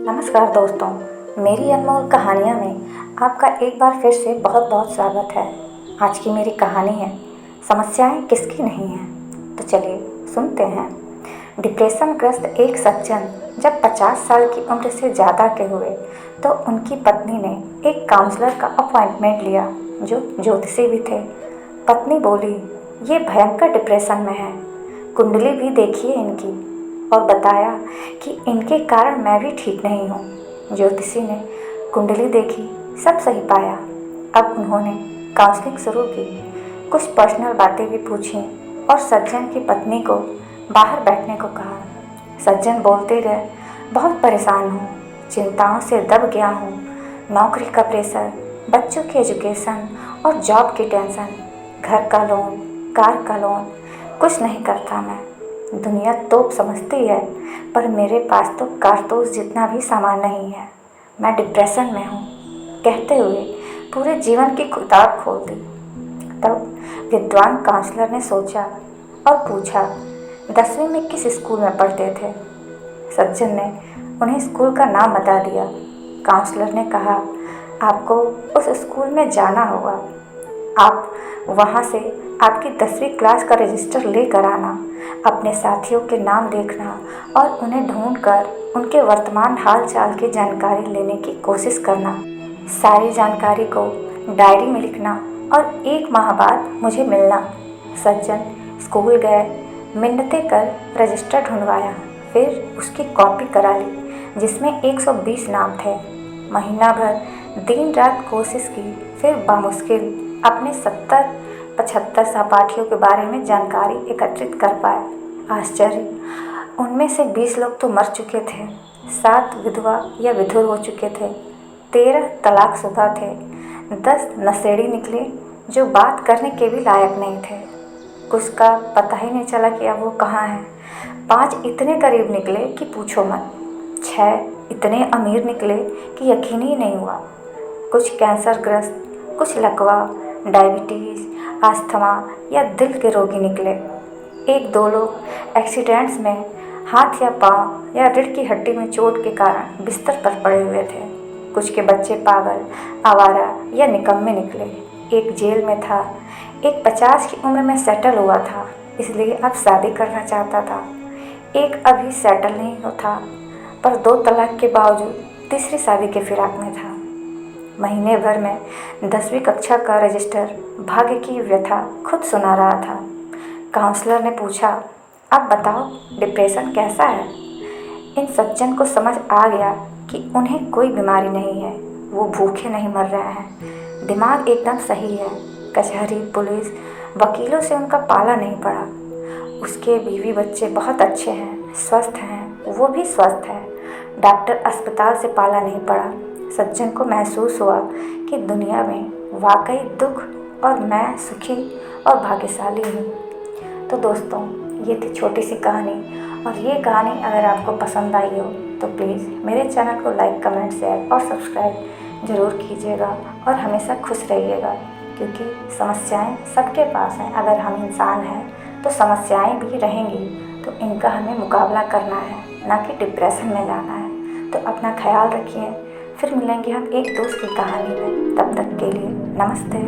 नमस्कार दोस्तों, मेरी अनमोल कहानियों में आपका एक बार फिर से बहुत बहुत स्वागत है। आज की मेरी कहानी है समस्याएं किसकी नहीं हैं। तो चलिए सुनते हैं। डिप्रेशन ग्रस्त एक सज्जन जब 50 साल की उम्र से ज़्यादा के हुए तो उनकी पत्नी ने एक काउंसलर का अपॉइंटमेंट लिया जो ज्योतिषी भी थे। पत्नी बोली, ये भयंकर डिप्रेशन में है, कुंडली भी देखिए इनकी, और बताया कि इनके कारण मैं भी ठीक नहीं हूँ। ज्योतिषी ने कुंडली देखी, सब सही पाया। अब उन्होंने काउंसलिंग शुरू की, कुछ पर्सनल बातें भी पूछी और सज्जन की पत्नी को बाहर बैठने को कहा। सज्जन बोलते रहे, बहुत परेशान हूँ, चिंताओं से दब गया हूँ, नौकरी का प्रेशर, बच्चों की एजुकेशन और जॉब की टेंशन, घर का लोन, कार का लोन, कुछ नहीं करता मैं। दुनिया तोप समझती है पर मेरे पास तो कारतूस जितना भी सामान नहीं है। मैं डिप्रेशन में हूँ, कहते हुए पूरे जीवन की किताब खोल दी। तब विद्वान काउंसलर ने सोचा और पूछा, 10वीं में किस स्कूल में पढ़ते थे? सज्जन ने उन्हें स्कूल का नाम बता दिया। काउंसलर ने कहा, आपको उस स्कूल में जाना होगा, आप वहाँ से आपकी 10वीं क्लास का रजिस्टर लेकर आना, अपने साथियों के नाम देखना और उन्हें ढूंढकर उनके वर्तमान हाल चाल की जानकारी लेने की कोशिश करना। सारी जानकारी को डायरी में लिखना और 1 माह बाद मुझे मिलना। सज्जन स्कूल गए, मिन्नतें कर रजिस्टर ढूंढवाया, फिर उसकी कॉपी करा ली जिसमें 120 नाम थे। महीना भर दिन रात कोशिश की, फिर बामुश्किल अपने 70-75 सहपाठियों के बारे में जानकारी एकत्रित कर पाए। आश्चर्य, उनमें से 20 लोग तो मर चुके थे, 7 विधवा या विधुर हो चुके थे, 13 तलाकशुदा थे, 10 नशेड़ी निकले जो बात करने के भी लायक नहीं थे, कुछ का पता ही नहीं चला कि अब वो कहाँ हैं, 5 इतने करीब निकले कि पूछो मत, 6 इतने अमीर निकले कि यकीन ही नहीं हुआ, कुछ कैंसर ग्रस्त, कुछ लकवा, डायबिटीज़, अस्थमा या दिल के रोगी निकले। 1-2 लोग एक्सीडेंट्स में हाथ या पाँव या रीढ़ की हड्डी में चोट के कारण बिस्तर पर पड़े हुए थे। कुछ के बच्चे पागल, आवारा या निकम्मे निकले। एक जेल में था, एक 50 की उम्र में सेटल हुआ था, इसलिए अब शादी करना चाहता था। एक अभी सेटल नहीं था पर 2 तलाक के बावजूद तीसरी शादी के फिराक में था। महीने भर में 10वीं कक्षा का रजिस्टर भाग्य की व्यथा खुद सुना रहा था। काउंसलर ने पूछा, अब बताओ डिप्रेशन कैसा है? इन सज्जन को समझ आ गया कि उन्हें कोई बीमारी नहीं है, वो भूखे नहीं मर रहे हैं, दिमाग एकदम सही है। कचहरी, पुलिस, वकीलों से उनका पाला नहीं पड़ा। उसके बीवी बच्चे बहुत अच्छे हैं, स्वस्थ हैं, वो भी स्वस्थ है, डॉक्टर अस्पताल से पाला नहीं पड़ा। सज्जन को महसूस हुआ कि दुनिया में वाकई दुख और मैं सुखी और भाग्यशाली हूँ। तो दोस्तों, ये थी छोटी सी कहानी, और ये कहानी अगर आपको पसंद आई हो तो प्लीज़ मेरे चैनल को लाइक, कमेंट, शेयर और सब्सक्राइब ज़रूर कीजिएगा और हमेशा खुश रहिएगा, क्योंकि समस्याएं सबके पास हैं। अगर हम इंसान हैं तो समस्याएं भी रहेंगी, तो इनका हमें मुकाबला करना है, ना कि डिप्रेशन में जाना है। तो अपना ख्याल रखिए, फिर मिलेंगे हम एक दूसरी कहानी में। तब तक के लिए नमस्ते।